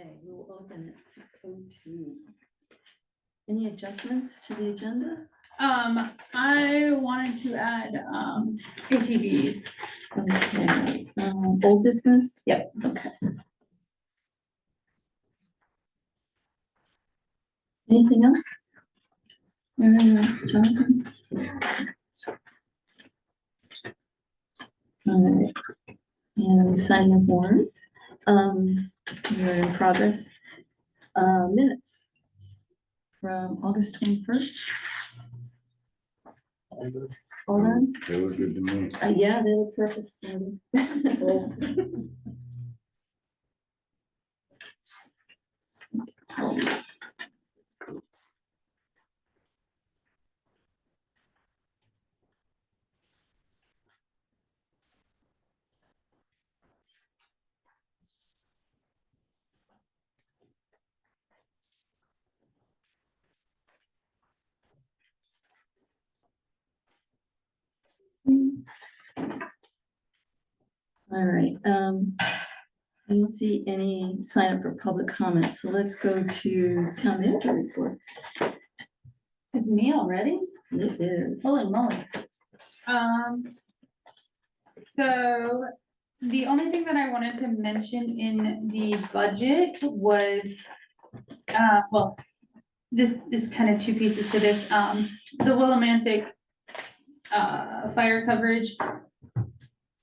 Okay, we'll open at 6:02. Any adjustments to the agenda? I wanted to add, ATVs. Okay, old business? Yep. Okay. Anything else? Jonathan? All right, and signing of warrants, we're in progress. Minutes from August 21st. All done? They look good to me. Yeah, they look perfect. All right, I don't see any sign up for public comments, so let's go to town manager report. It's me already? This is. Holy moly. So the only thing that I wanted to mention in the budget was, well, this is kind of two pieces to this. The Willimantic fire coverage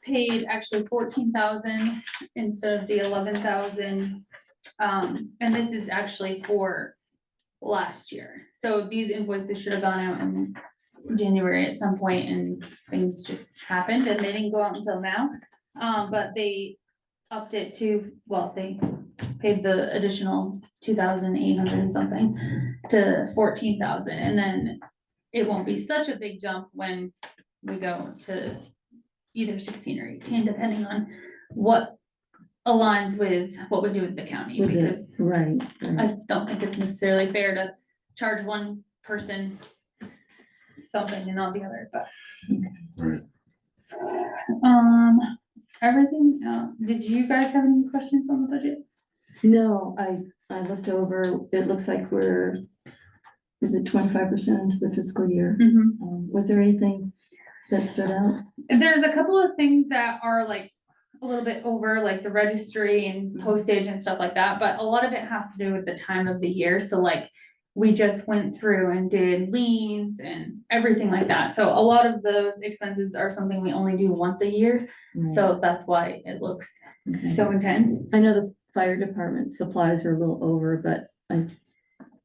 paid actually 14,000 instead of the 11,000. And this is actually for last year. So these invoices should have gone out in January at some point, and things just happened and they didn't go out until now. But they upped it to, well, they paid the additional 2,800 and something to 14,000, and then it won't be such a big jump when we go to either 16 or 18, depending on what aligns with what we do with the county, With it, because right. I don't think it's necessarily fair to charge one person something and not the other, but. Right. Everything, did you guys have any questions on the budget? No, I looked over, it looks like is it 25% into the fiscal year? Was there anything that stood out? There's a couple of things that are like a little bit over, like the registry and postage and stuff like that, but a lot of it has to do with the time of the year. So like, we just went through and did liens and everything like that. So a lot of those expenses are something we only do once a year. Right. So that's why it looks Okay. so intense. I know the fire department supplies are a little over, but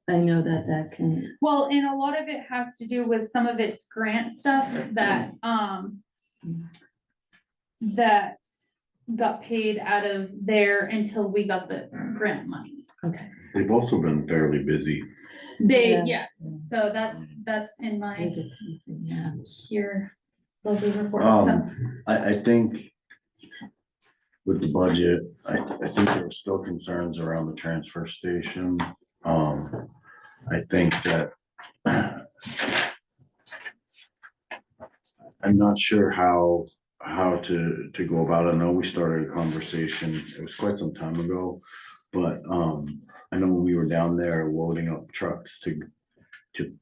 I know that can. Well, and a lot of it has to do with some of its grant stuff that, that got paid out of there until we got the grant money. Okay. They've also been fairly busy. They, Yeah. yes, so that's in my Yeah. here, lovely report, so. I think with the budget, I think there were still concerns around the transfer station. I think that I'm not sure how to go about it. I know we started a conversation, it was quite some time ago, but I know when we were down there loading up trucks to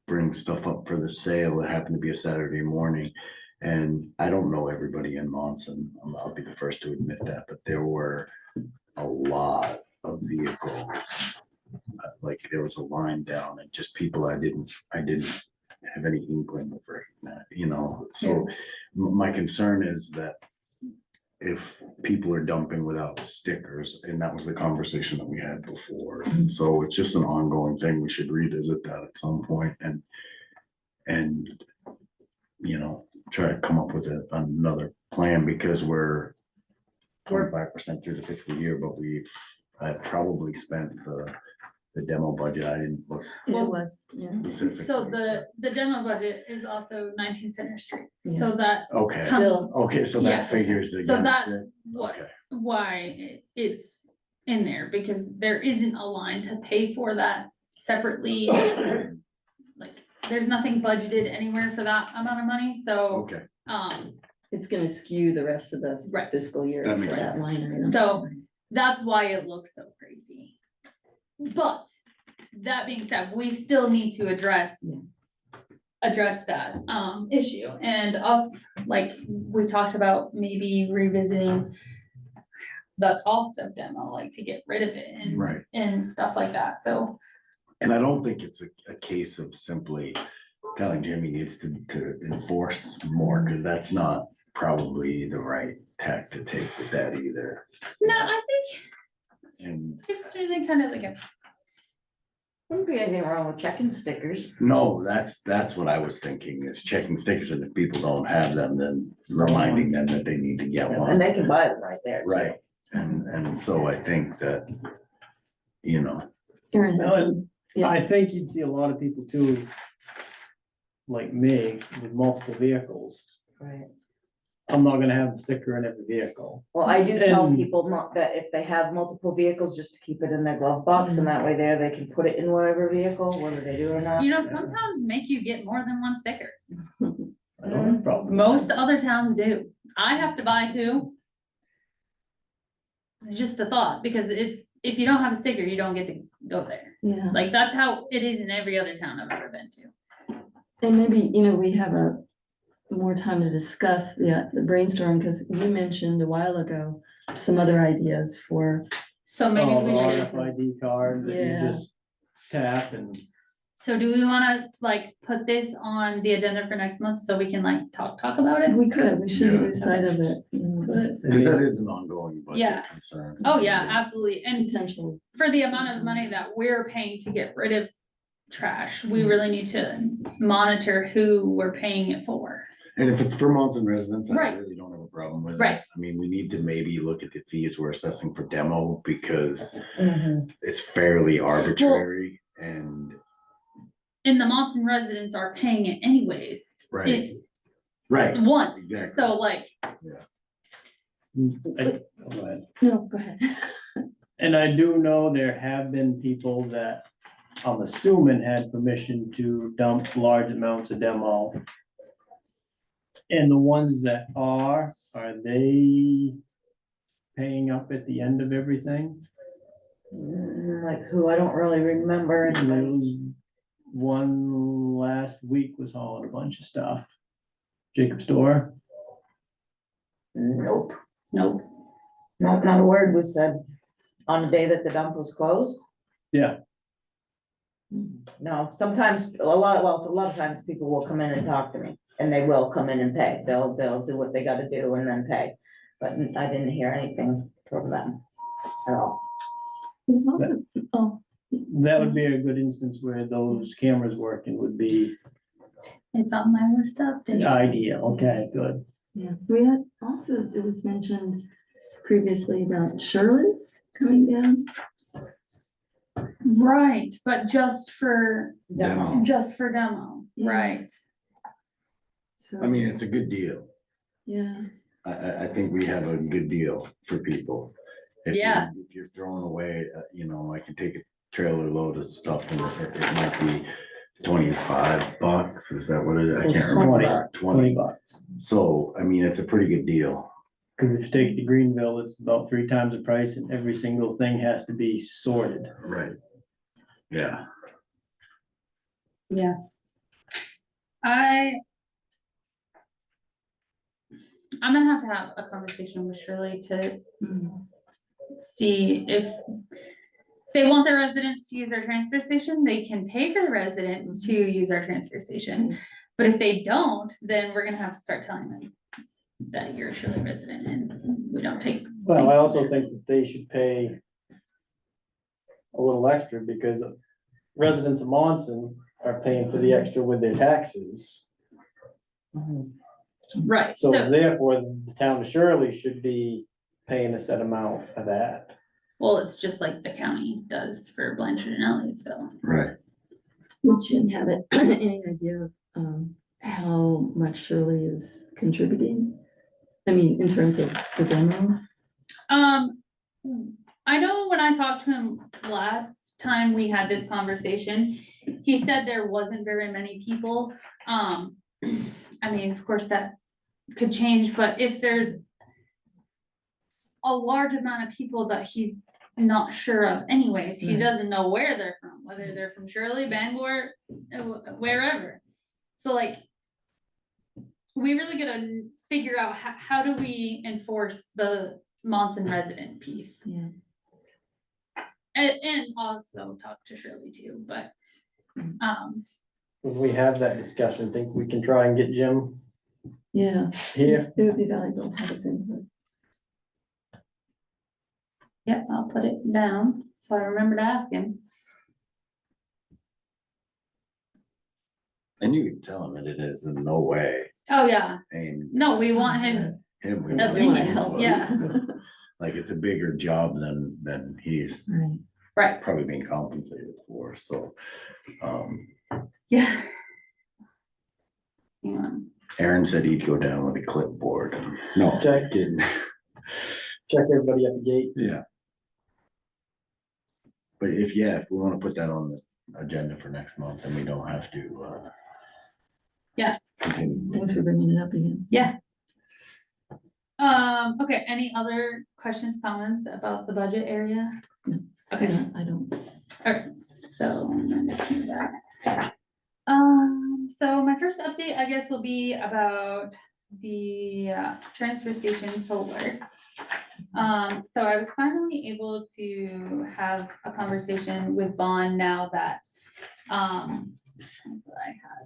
bring stuff up for the sale, it happened to be a Saturday morning. And I don't know everybody in Monson, I'll be the first to admit that, but there were a lot of vehicles. Like there was a line down and just people I didn't have any inkling of that, you know, so my concern is that if people are dumping without stickers, and that was the conversation that we had before, and so it's just an ongoing thing, we should revisit that at some point and you know, try to come up with another plan, because we're 25% through the fiscal year, but I probably spent the demo budget. I didn't look. It Well, was, yeah. specifically. So the demo budget is also 19 Center Street, Yeah. so that, Okay, Still, okay, so Yeah. that figures against so that's it. what, Okay, why it's in there, because there isn't a line to pay for that separately. Like, there's nothing budgeted anywhere for that amount of money, so, okay, it's gonna skew the rest of the Right. fiscal year That for makes that sense. line item. So that's why it looks so crazy. But that being said, we still need to address that, issue. And us, like, we talked about maybe revisiting the cost of demo, like to get rid of it and, Right. and stuff like that, so. And I don't think it's a case of simply telling Jimmy needs to enforce more, because that's not probably the right tack to take with that either. No, I think And it's really kind of like a, Wouldn't be anything wrong with checking stickers. no, that's what I was thinking, is checking stickers, and if people don't have them, then reminding them that they need to get And one. they can buy them right there. too. Right, and so I think that, you know, Aaron, Well, that's- and yeah. I think you'd see a lot of people too, like me, with multiple vehicles. Right. I'm not gonna have the sticker in every vehicle. Well, I do tell And- people not that if they have multiple vehicles, just to keep it in their glove box, and that way there, they can put it in whatever vehicle, whether they do or not. you know, some towns make you get more than one sticker. I don't have a problem. with Most that. other towns do. I have to buy two. It's just a thought, because it's, if you don't have a sticker, you don't get to go there. Yeah, Like, that's how it is in every other town I've ever been to. and maybe, we have more time to discuss the brainstorm, because you mentioned a while ago some other ideas for, So maybe Oh, the we should, RFID card that Yeah. you just tap and, so do we wanna like put this on the agenda for next month so we can like talk about it? we shouldn't Yeah. lose sight of it. But- because that is an ongoing Yeah. budget concern. Oh, yeah, absolutely. And Potential. for the amount of money that we're paying to get rid of trash, we really need to monitor who we're paying it for. And if it's for Monson residents, I Right. really don't have a problem with it. Right. I mean, we need to maybe look at the fees we're assessing for demo, because Mhm. it's fairly arbitrary and, And the Monson residents are paying it anyways. right, It, right. once, Exactly. so like, go ahead. No, go ahead. And I do know there have been people that I'm assuming had permission to dump large amounts of demo. And the ones that are they paying up at the end of everything? Like who, I don't really remember. And there was one last week was hauling a bunch of stuff. Jacob Store, Nope, nope. nope, not a word was said on the day that the dump was closed. yeah, No, sometimes, a lot of times people will come in and talk to me, and they will come in and pay. They'll do what they gotta do and then pay. But I didn't hear anything from them at all. There's also, oh, that would be a good instance where those cameras working would be It's on my list up. ideal. Okay, good. yeah, we had also, it was mentioned previously about Shirley coming down. Right, but just for Demo. demo, Yeah. right? So, I mean, it's a good deal. yeah, I think we have a good deal for people. If you- Yeah. If you're throwing away, I can take a trailer load of stuff and it might be $25. Is that what it is? I can't remember. 20 bucks. So, I mean, it's a pretty good deal. Cause if you take it to Greenville, it's about 3 times the price and every single thing has to be sorted. Right. Yeah. Yeah. I'm gonna have a conversation with Shirley to mm, see if they want their residents to use our transfer station, they can pay for the residents to use our transfer station. But if they don't, then we're gonna have to start telling them that you're a Shirley resident and we don't take. Well, I things also from think that they should pay a little extra because residents of Monson are paying for the extra with their taxes. Mhm. Right, So so, therefore, the town of Shirley should be paying a set amount of that. well, it's just like the county does for Blanchard and Elliottsville. Right. we shouldn't have it, any idea of, how much Shirley is contributing. I mean, in terms of the demo. I know when I talked to him last time we had this conversation, he said there wasn't very many people. I mean, of course, that could change, but if there's a large amount of people that he's not sure of anyways. He Right. doesn't know where they're from, whether they're from Shirley, Bangor, wherever. So like, we really gotta figure out how do we enforce the Monson resident piece? Yeah. And also talk to Shirley too, but, If we have that discussion, think we can try and get Jim Yeah, here? it would be valuable to have his input. yep, I'll put it down, so I remember to ask him. And you can tell him that it is in no way, Oh, yeah, and no, we want his, him, we No, want we want him, help, but, yeah. like, it's a bigger job than he's Right. right, probably being compensated for, so. yeah. Hang on. Aaron said he'd go down with a clipboard. No, just kidding. Check everybody at the gate. Yeah. But if we wanna put that on the agenda for next month, then we don't have to, Yeah. continue. Thanks for bringing it up again. Yeah. Okay, any other questions, comments about the budget area? No. Okay, I don't. alright, so I'm gonna just do that. So my first update, I guess, will be about the transfer station solar. So I was finally able to have a conversation with Vaughn now that, what I had.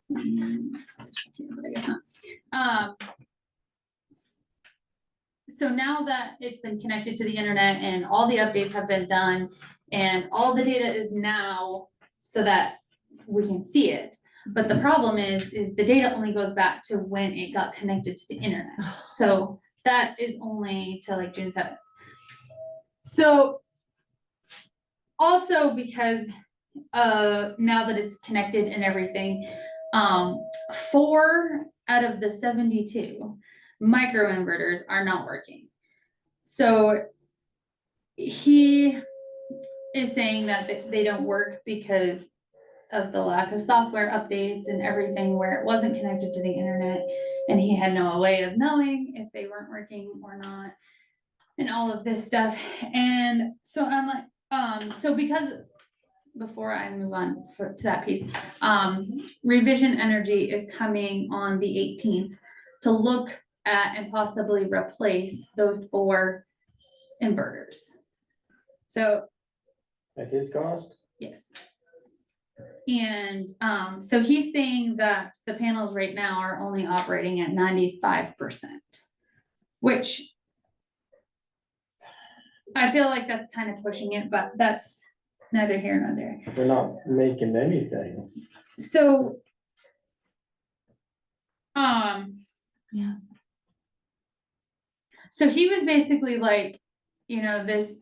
But I guess not. So now that it's been connected to the internet and all the updates have been done and all the data is now so that we can see it. But the problem is the data only goes back to when it got connected to the internet. So that is only till like June 7th. So also because now that it's connected and everything, 4 out of the 72 microinverters are not working. So he is saying that they don't work because of the lack of software updates and everything where it wasn't connected to the internet and he had no way of knowing if they weren't working or not and all of this stuff. And so I'm like, so because before I move on to that piece, Revision Energy is coming on the 18th to look at and possibly replace those 4 inverters. So At his cost? yes. And so he's saying that the panels right now are only operating at 95%, which I feel like that's kind of pushing it, but that's neither here nor there. They're not making anything. So, Yeah. so he was basically like, this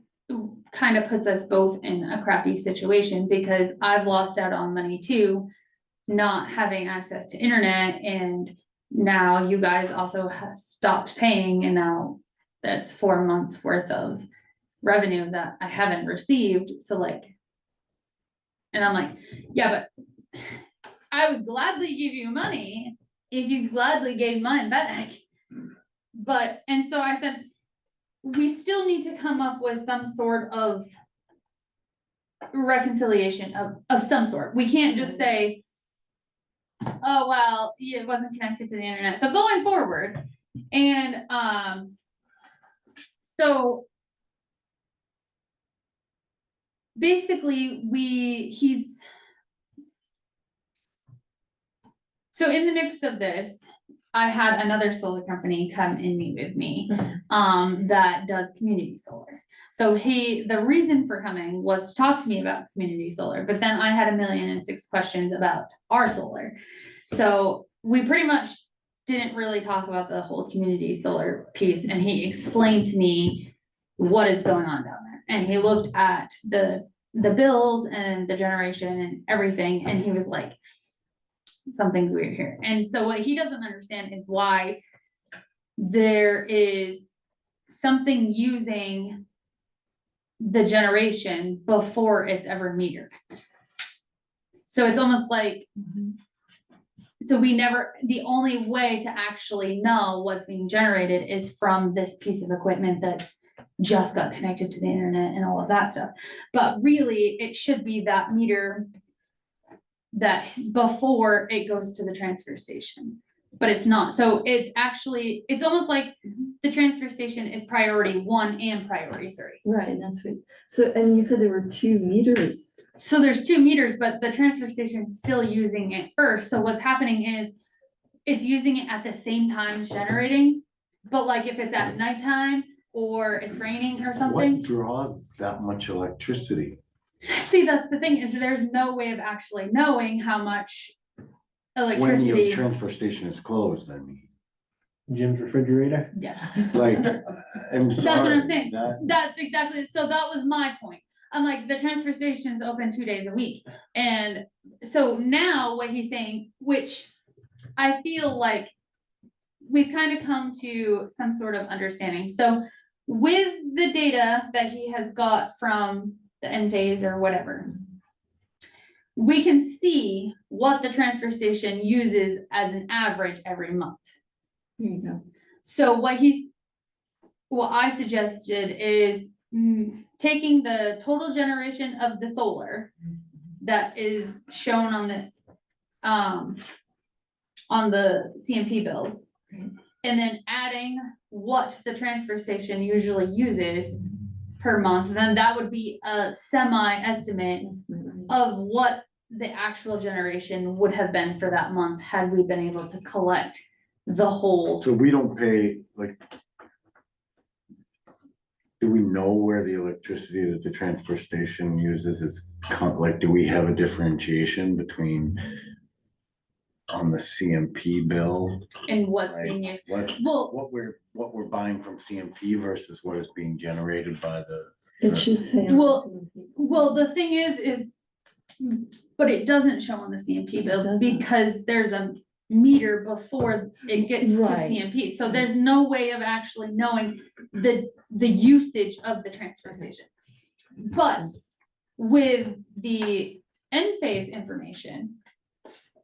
kind of puts us both in a crappy situation because I've lost out on money too, not having access to internet, and now you guys also have stopped paying, and now that's 4 months worth of revenue that I haven't received. So like, and I'm like, yeah, but I would gladly give you money if you gladly gave mine back. But, and so I said, we still need to come up with some sort of reconciliation of some sort. We can't just say, oh, well, it wasn't connected to the internet. So going forward, and so basically so in the mix of this, I had another solar company come and meet with me, that does community solar. So the reason for coming was to talk to me about community solar, but then I had 1,000,006 questions about our solar. So we pretty much didn't really talk about the whole community solar piece, and he explained to me what is going on down there. And he looked at the bills and the generation and everything, and he was like, something's weird here. And so what he doesn't understand is why there is something using the generation before it's ever metered. So it's almost like, so the only way to actually know what's being generated is from this piece of equipment that's just got connected to the internet and all of that stuff. But really, it should be that meter that before it goes to the transfer station, but it's not. So it's actually, it's almost like the transfer station is priority 1 and priority 3. Right, that's what, so, and you said there were 2 meters. So there's 2 meters, but the transfer station is still using it first. So what's happening is it's using it at the same time as generating. But like if it's at nighttime or it's raining or something. What draws that much electricity? See, that's the thing, is there's no way of actually knowing how much When the electricity. transfer station is closed, I mean, Jim's refrigerator. Yeah, like, I'm That's what I'm sorry, saying. that- that's exactly, so that was my point. I'm like, the transfer station's open 2 days a week. And so now what he's saying, which I feel like we've kind of come to some sort of understanding. So with the data that he has got from the end phase or whatever, we can see what the transfer station uses as an average every month. Here you go. So what I suggested is taking the total generation of the solar that is shown on the CMP bills. Right. And then adding what the transfer station usually uses per month, then that would be a semi-estimate That's my right. of what the actual generation would have been for that month had we been able to collect the whole. So we don't pay, like. Do we know where the electricity that the transfer station uses is, like, do we have a differentiation between? On the CMP bill, And what's Right. being used. what, Well, what we're buying from CMP versus what is being generated by the. It should say. on the Well, CMP. well, the thing is, but it doesn't show on the CMP It bill doesn't. because there's a meter before it gets to Right. CMP. So there's no way of actually knowing the usage of the transfer station. But with the end phase information,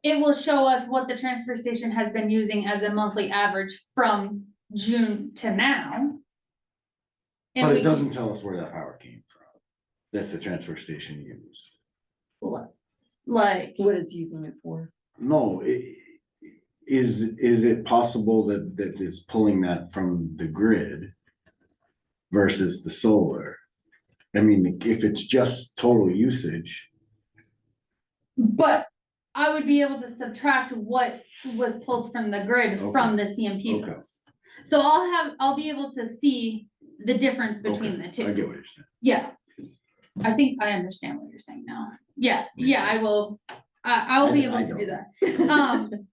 it will show us what the transfer station has been using as a monthly average from June to now. And But we it can- doesn't tell us where that power came from, that the transfer station used. Like, What it's using it for. No, is it possible that it's pulling that from the grid versus the solar? I mean, if it's just total usage, but I would be able to subtract what was pulled from the grid from the CMP Okay. bills. So I'll be able to see the difference between the I two. get what you're saying. Yeah. I think I understand what you're saying now. Yeah, I will, I'll be able I to do don't. that.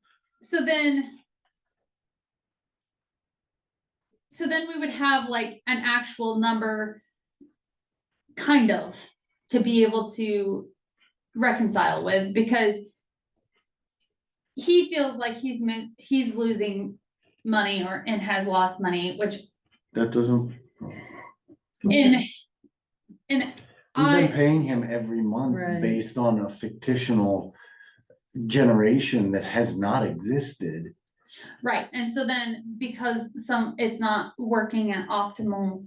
So then we would have like an actual number kind of to be able to reconcile with, because he feels like he's losing money and has lost money, which That doesn't. in We've been paying him every month Right. based on a fictional generation that has not existed. right, and so then because it's not working at optimal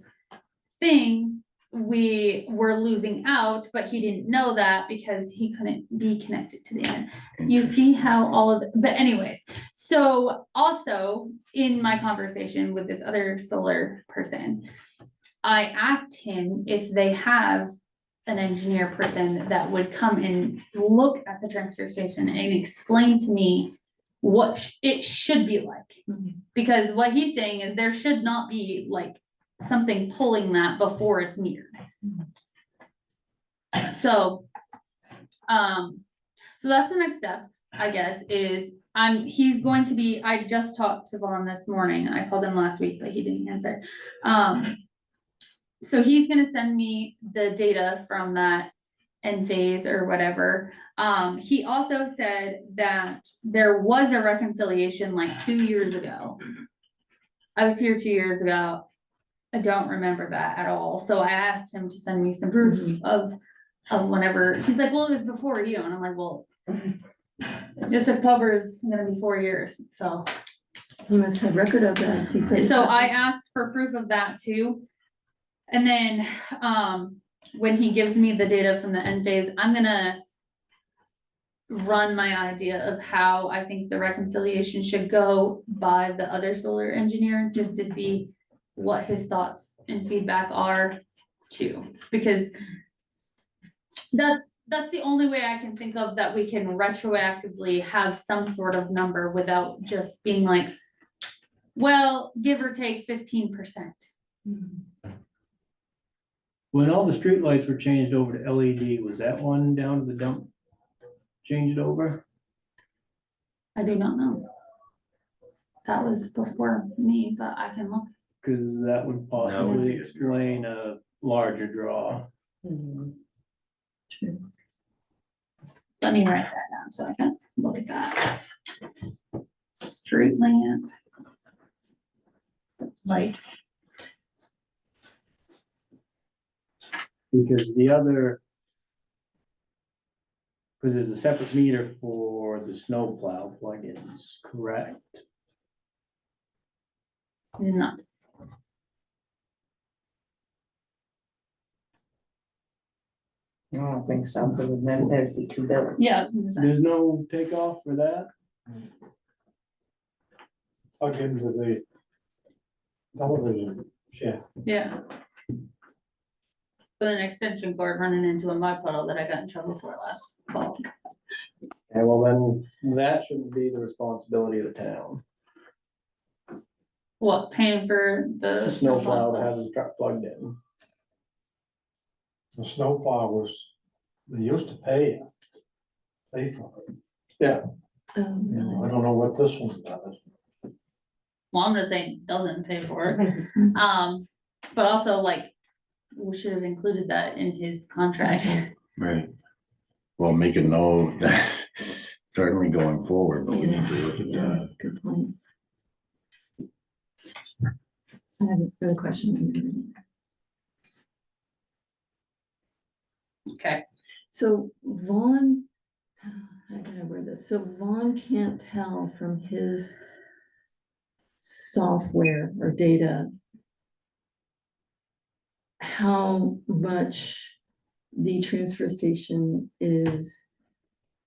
things, we were losing out, but he didn't know that because he couldn't be connected to the internet. You see how all of, but anyways, so also in my conversation with this other solar person, I asked him if they have an engineer person that would come and look at the transfer station and explain to me what it should be like. Mhm. Because what he's saying is there should not be like something pulling that before it's metered. So, so that's the next step, I guess, is he's going to be, I just talked to Vaughn this morning. I called him last week, but he didn't answer. So he's gonna send me the data from that end phase or whatever. He also said that there was a reconciliation like 2 years ago. I was here 2 years ago. I don't remember that at all. So I asked him to send me some proof of whenever, he's like, well, it was before you. And I'm like, well, this October is gonna be 4 years, so. He must have record of that. He said. So I asked for proof of that too. And then, when he gives me the data from the end phase, I'm gonna run my idea of how I think the reconciliation should go by the other solar engineer, just to see what his thoughts and feedback are too, because that's the only way I can think of that we can retroactively have some sort of number without just being like, well, give or take 15%. When all the streetlights were changed over to LED, was that one down to the dump changed over? I do not know. That was before me, but I can look. Cause that would possibly explain a larger draw. True. Let me write that down so I can look at that. Street lamp. Light. Because the other. Cause there's a separate meter for the snow plow plugins, correct? Not. I don't think so, because then there's the 2 bills. Yeah. I was gonna say. There's no takeoff for that? Plug into the television, yeah. Yeah. With an extension cord running into a mud puddle that I got in trouble for last fall. And well, then that shouldn't be the responsibility of the town. What, paying for the The snow plow to have the truck plugged in. The snowplow was, they used to pay for it. Oh, I really? don't know what this one does. Well, I'm gonna say it doesn't pay for it. But also like, we should have included that in his contract. Right. Well, make a note that certainly going forward, but we need to look at Yeah, that. good point. I have another question. Okay. So Vaughn, how can I word this? So Vaughn can't tell from his software or data how much the transfer station is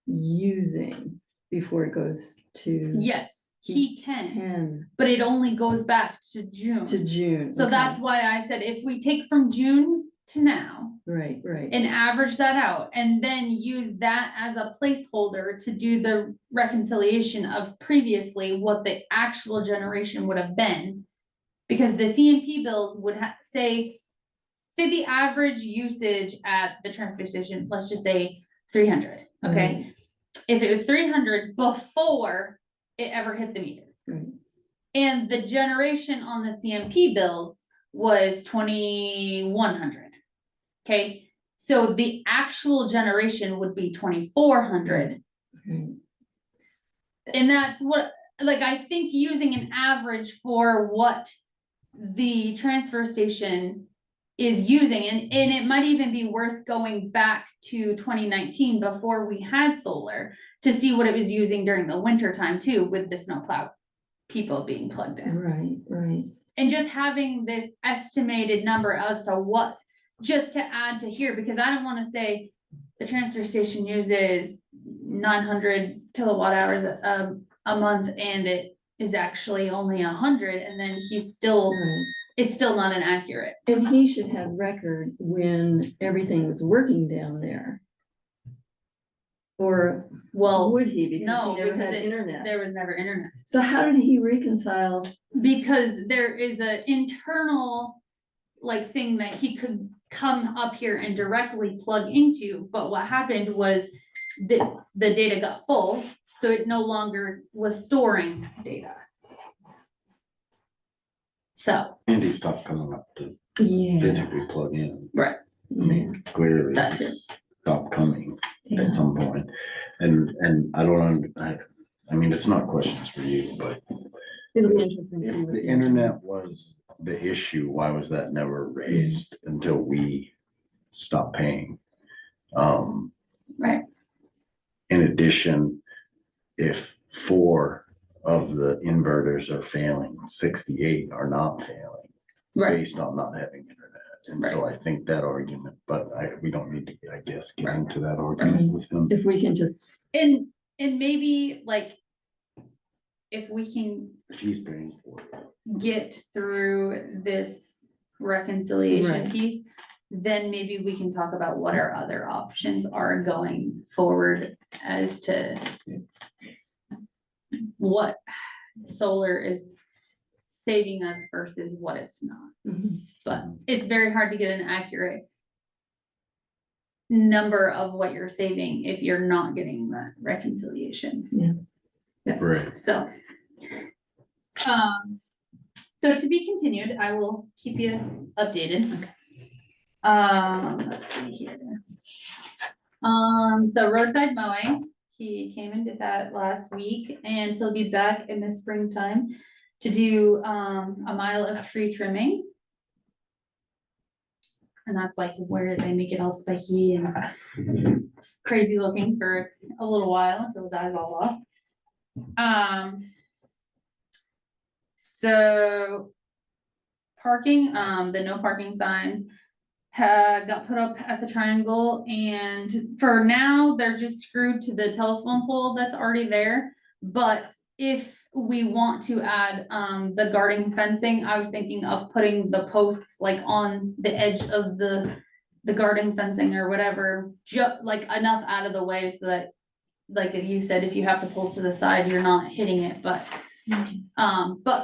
using before it goes to Yes, he can, 10 but it only goes back to June. to June. So Okay. that's why I said if we take from June to now Right, right. and average that out and then use that as a placeholder to do the reconciliation of previously what the actual generation would have been. Because the CMP bills would say the average usage at the transfer station, let's just say 300, okay? If it was 300 before it ever hit the meter. Right. And the generation on the CMP bills was 2,100. Okay, so the actual generation would be 2,400. Right. And that's what, like, I think using an average for what the transfer station is using, and it might even be worth going back to 2019 before we had solar to see what it was using during the winter time too, with the snowplow people being plugged in. Right, right. And just having this estimated number as to what, just to add to here, because I don't wanna say the transfer station uses 900 kilowatt hours a month and it is actually only 100, and then he's still, Right. it's still not an accurate. And he should have record when everything was working down there. Or Well, would he, because no, he never because had it- internet? there was never internet. So how did he reconcile? Because there is a internal like thing that he could come up here and directly plug into, but what happened was the data got full, so it no longer was storing data. So, And he stopped coming up to Yeah. physically plug in. right, I mean, clearly That too. it's stopped coming Yeah. at some point. And I don't, I mean, it's not questions for you, but It'll be interesting to see if what the internet was the issue, why was that never raised until we stopped paying? Right. In addition, if 4 of the inverters are failing, 68 are not failing, right, based on not having internet. And so I think that argument, but we don't need to, I guess, get Right. into that argument with him. If we can just, And maybe like, if we can If he's paying for it. get through this reconciliation Right. piece, then maybe we can talk about what our other options are going forward as to what solar is saving us versus what it's not. mhm, But it's very hard to get an accurate number of what you're saving if you're not getting the reconciliation. Right. So, so to be continued, I will keep you updated. Let's see here. So roadside mowing, he came and did that last week, and he'll be back in the springtime to do, a mile of tree trimming. And that's like where they make it all spiky and crazy looking for a little while until it dies all off. So parking, the no parking signs got put up at the triangle, and for now, they're just screwed to the telephone pole that's already there. But if we want to add, the guarding fencing, I was thinking of putting the posts like on the edge of the garden fencing or whatever, like enough out of the way so that, like you said, if you have to pull to the side, you're not hitting it, but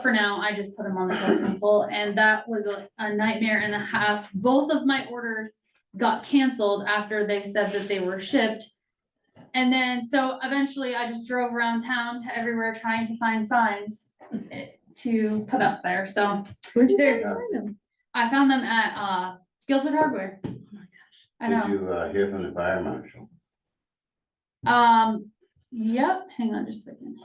for now, I just put them on the telephone pole, and that was a nightmare and a half. Both of my orders got canceled after they said that they were shipped. And then, so eventually I just drove around town to everywhere trying to find signs to put up there, so where'd you There- find them? I found them at, Guilford Hardware. Oh my gosh. I Did know, you hear from the fire marshal? yep, hang on just a second.